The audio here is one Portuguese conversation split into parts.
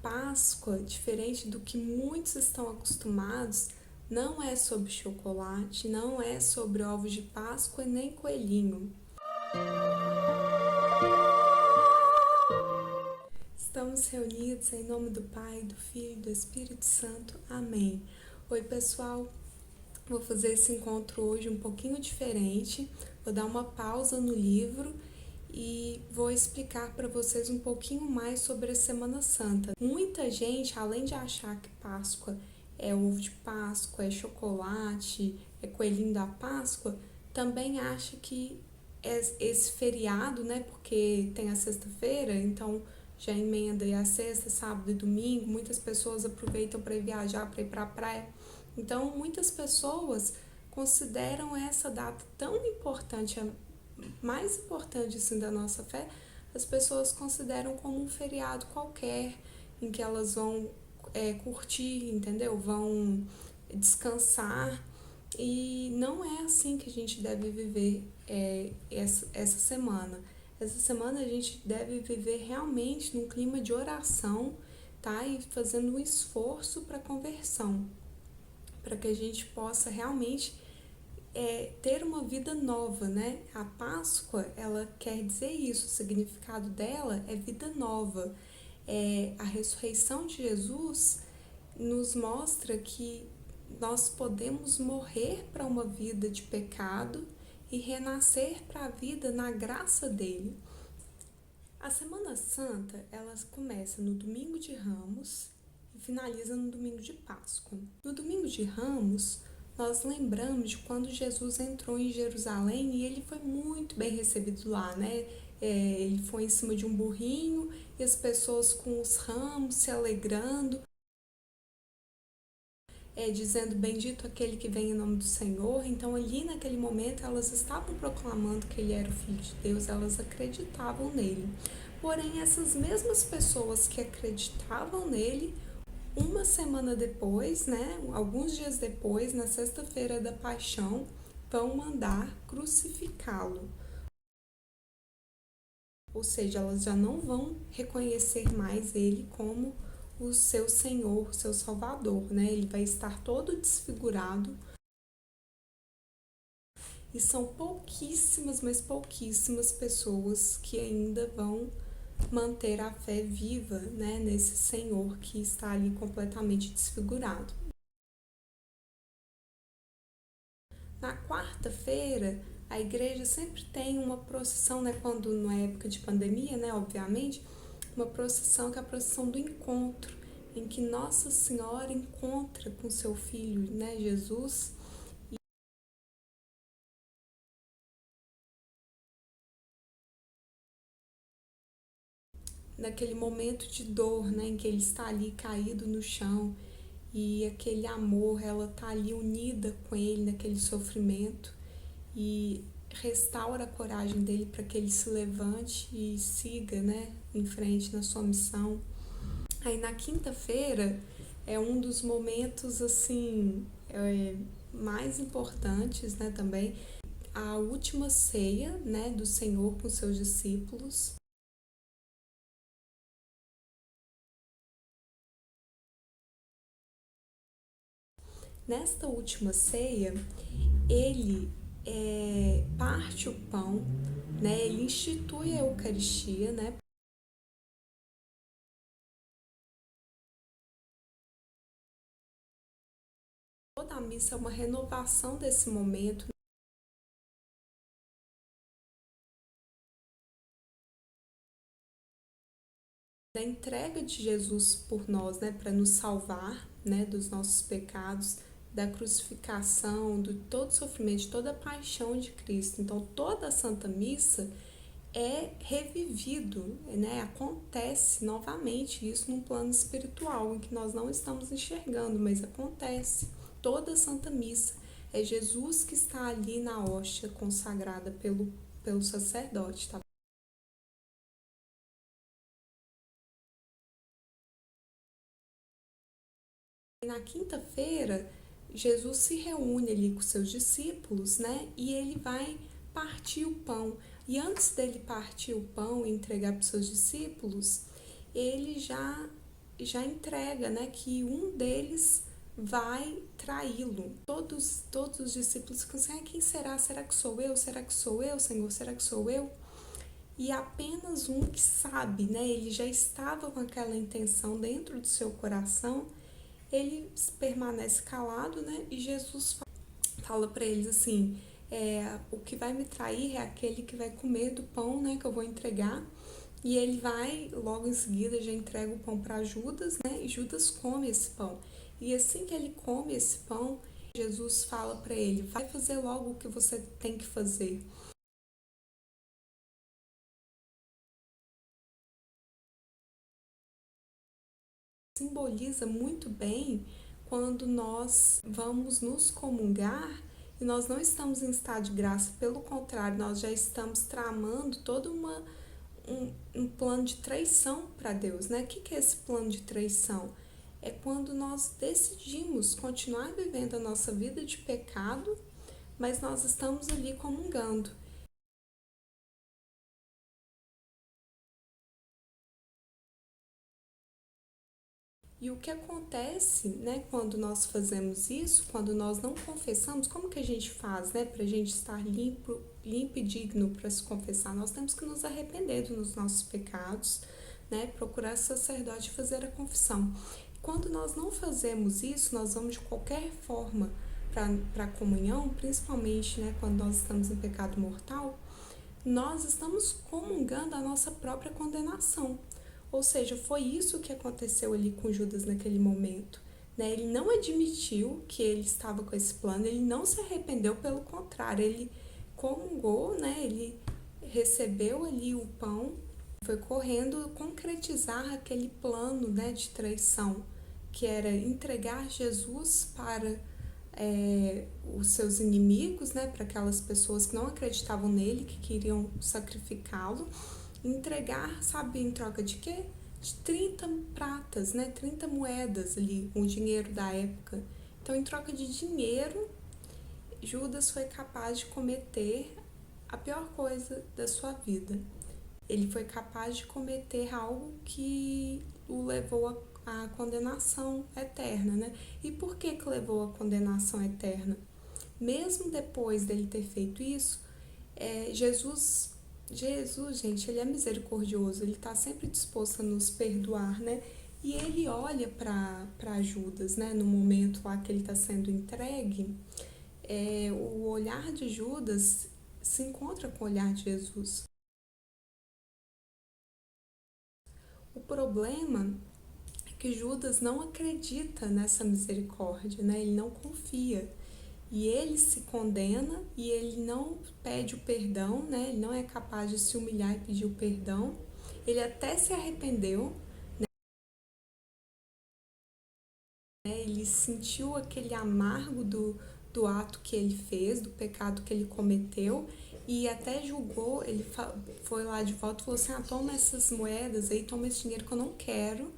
Páscoa, diferente do que muitos estão acostumados, não é sobre chocolate, não é sobre ovos de Páscoa nem coelhinho. Estamos reunidos em nome do Pai, do Filho e do Espírito Santo. Amém. Oi, pessoal. Vou fazer esse encontro hoje um pouquinho diferente. Vou dar uma pausa no livro e vou explicar para vocês um pouquinho mais sobre a Semana Santa. Muita gente, além de achar que Páscoa é ovo de Páscoa, é chocolate, é coelhinho da Páscoa, também acha que esse feriado, né? Porque tem a sexta-feira, então já emenda aí a sexta, sábado e domingo. Muitas pessoas aproveitam para ir viajar, para ir para a praia. Então, muitas pessoas consideram essa data tão importante, a mais importante assim da nossa fé, as pessoas consideram como um feriado qualquer, em que elas vão curtir, entendeu? Vão descansar. E não é assim que a gente deve viver essa semana. Essa semana a gente deve viver realmente num clima de oração, tá? E fazendo um esforço para conversão, para que a gente possa realmente ter uma vida nova, né? A Páscoa, ela quer dizer isso, o significado dela é vida nova. A ressurreição de Jesus nos mostra que nós podemos morrer para uma vida de pecado e renascer para a vida na graça dele. A Semana Santa, ela começa no Domingo de Ramos e finaliza no Domingo de Páscoa. No Domingo de Ramos, nós lembramos de quando Jesus entrou em Jerusalém e ele foi muito bem recebido lá, né? Ele foi em cima de um burrinho e as pessoas com os ramos se alegrando, dizendo bendito aquele que vem em nome do Senhor. Então ali naquele momento elas estavam proclamando que ele era o Filho de Deus, elas acreditavam nele. Porém, essas mesmas pessoas que acreditavam nele, uma semana depois, né, alguns dias depois, na sexta-feira da Paixão, vão mandar crucificá-lo. Ou seja, elas já não vão reconhecer mais ele como o seu Senhor, o seu Salvador, né? Ele vai estar todo desfigurado. E são pouquíssimas, mas pouquíssimas pessoas que ainda vão manter a fé viva, né, nesse Senhor que está ali completamente desfigurado. Na quarta-feira, a igreja sempre tem uma procissão, né, quando não é época de pandemia, né, obviamente, uma procissão que é a procissão do encontro, em que Nossa Senhora encontra com seu filho, né, Jesus. Naquele momento de dor, né, em que ele está ali caído no chão e aquele amor, ela está ali unida com ele naquele sofrimento e restaura a coragem dele para que ele se levante e siga, né, em frente na sua missão. Aí na quinta-feira é um dos momentos assim mais importantes, né, também a última ceia, né, do Senhor com seus discípulos. Nesta última ceia, ele parte o pão, né? Ele institui a Eucaristia, né? Toda a missa é uma renovação desse momento, da entrega de Jesus por nós, né? Para nos salvar, né? Dos nossos pecados, da crucificação, de todo o sofrimento, de toda a paixão de Cristo. Então, toda a Santa Missa é revivido, né? Acontece novamente isso num plano espiritual, em que nós não estamos enxergando, mas acontece. Toda a Santa Missa é Jesus que está ali na hóstia consagrada pelo sacerdote, tá? E na quinta-feira, Jesus se reúne ali com seus discípulos, né? E ele vai partir o pão. E antes dele partir o pão e entregar para os seus discípulos, ele já entrega, né, que um deles vai traí-lo. Todos os discípulos ficam assim, quem será? Será que sou eu? Será que sou eu, Senhor? Será que sou eu? E apenas um que sabe, né, ele já estava com aquela intenção dentro do seu coração, ele permanece calado, né, e Jesus fala para eles assim, o que vai me trair é aquele que vai comer do pão, né, que eu vou entregar. E ele vai, logo em seguida, já entrega o pão para Judas, né? E Judas come esse pão. E assim que ele come esse pão, Jesus fala para ele, vai fazer logo o que você tem que fazer. Simboliza muito bem quando nós vamos nos comungar e nós não estamos em estado de graça, pelo contrário, nós já estamos tramando todo um plano de traição para Deus, né? O que é esse plano de traição? É quando nós decidimos continuar vivendo a nossa vida de pecado, mas nós estamos ali comungando. E o que acontece, né, quando nós fazemos isso, quando nós não confessamos, como que a gente faz, né, para a gente estar limpo e digno para se confessar? Nós temos que nos arrepender dos nossos pecados, né, procurar sacerdote e fazer a confissão. Quando nós não fazemos isso, nós vamos de qualquer forma para a comunhão, principalmente, né, quando nós estamos em pecado mortal, nós estamos comungando a nossa própria condenação. Ou seja, foi isso que aconteceu ali com Judas naquele momento. Né? Ele não admitiu que ele estava com esse plano, ele não se arrependeu, pelo contrário, ele comungou, né? Ele recebeu ali o pão, foi correndo concretizar aquele plano, né, de traição, que era entregar Jesus para os seus inimigos, né, para aquelas pessoas que não acreditavam nele, que queriam sacrificá-lo, entregar, sabe, em troca de quê? De 30 pratas, né, 30 moedas ali, o dinheiro da época. Então, em troca de dinheiro, Judas foi capaz de cometer a pior coisa da sua vida. Ele foi capaz de cometer algo que o levou à condenação eterna, né? E por que levou à condenação eterna? Mesmo depois dele ter feito isso, Jesus, gente, ele é misericordioso, ele está sempre disposto a nos perdoar, né? E ele olha para Judas, né? No momento lá que ele está sendo entregue, o olhar de Judas se encontra com o olhar de Jesus. O problema é que Judas não acredita nessa misericórdia, né? Ele não confia. E ele se condena e ele não pede o perdão, né? Ele não é capaz de se humilhar e pedir o perdão. Ele até se arrependeu, né? Ele sentiu aquele amargo do ato que ele fez, do pecado que ele cometeu, e até julgou, ele foi lá de volta e falou assim, toma essas moedas aí, toma esse dinheiro que eu não quero.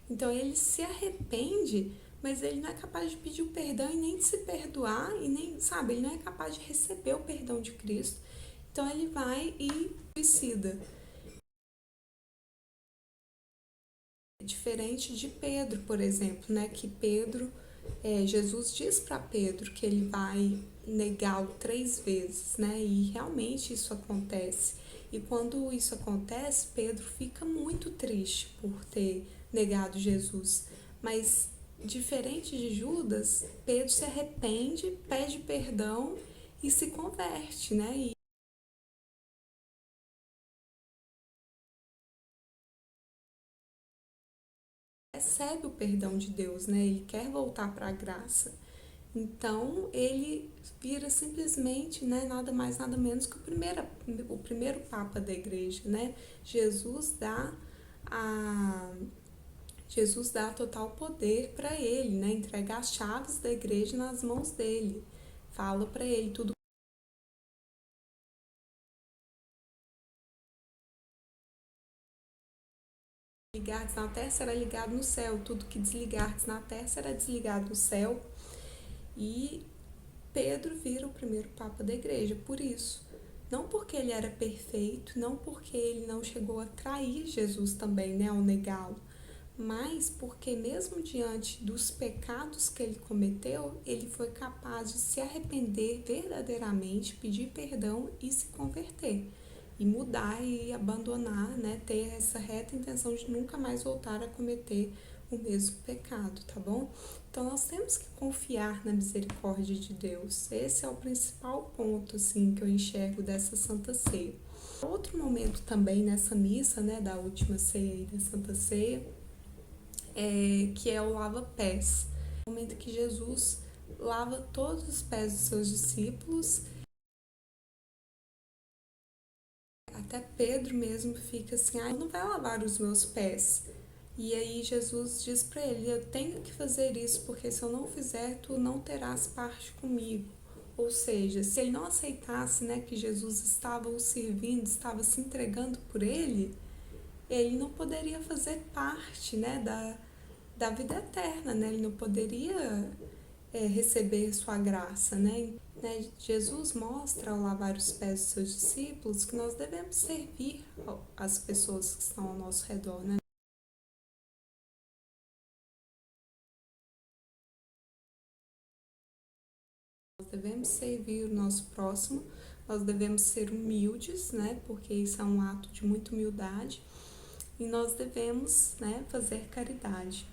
Então ele se arrepende, mas ele não é capaz de pedir o perdão e nem de se perdoar, e nem, sabe, ele não é capaz de receber o perdão de Cristo. Então ele vai e suicida. Diferente de Pedro, por exemplo, né, que Jesus diz para Pedro que ele vai negá-lo 3 vezes, né, e realmente isso acontece. E quando isso acontece, Pedro fica muito triste por ter negado Jesus. Mas, diferente de Judas, Pedro se arrepende, pede perdão e se converte, né, e recebe o perdão de Deus, né, ele quer voltar para a graça. Então, ele vira simplesmente, né, nada mais, nada menos que o primeiro Papa da Igreja, né? A, Jesus dá total poder para ele, né? Entrega as chaves da Igreja nas mãos dele. Fala para ele tudo ligados na terra será ligado no céu, tudo que desligares na terra será desligado no céu. E Pedro vira o primeiro Papa da Igreja por isso. Não porque ele era perfeito, não porque ele não chegou a trair Jesus também, né, ao negá-lo, mas porque mesmo diante dos pecados que ele cometeu, ele foi capaz de se arrepender verdadeiramente, pedir perdão e se converter, e mudar e abandonar, né, ter essa reta intenção de nunca mais voltar a cometer o mesmo pecado, tá bom? Então nós temos que confiar na misericórdia de Deus. Esse é o principal ponto, assim, que eu enxergo dessa Santa Ceia. Outro momento também nessa missa, né, da última ceia e da Santa Ceia, que é o lava-pés. O momento que Jesus lava todos os pés dos seus discípulos. Até Pedro mesmo fica assim, não vai lavar os meus pés. E aí Jesus diz para ele, eu tenho que fazer isso, porque se eu não fizer, tu não terás parte comigo. Ou seja, se ele não aceitasse, né, que Jesus estava o servindo, estava se entregando por ele não poderia fazer parte, né, da vida eterna, né? Ele não poderia receber sua graça, né? Jesus mostra ao lavar os pés dos seus discípulos que nós devemos servir as pessoas que estão ao nosso redor, né? Nós devemos servir o nosso próximo, nós devemos ser humildes, né? Porque isso é um ato de muita humildade, e nós devemos, né, fazer caridade.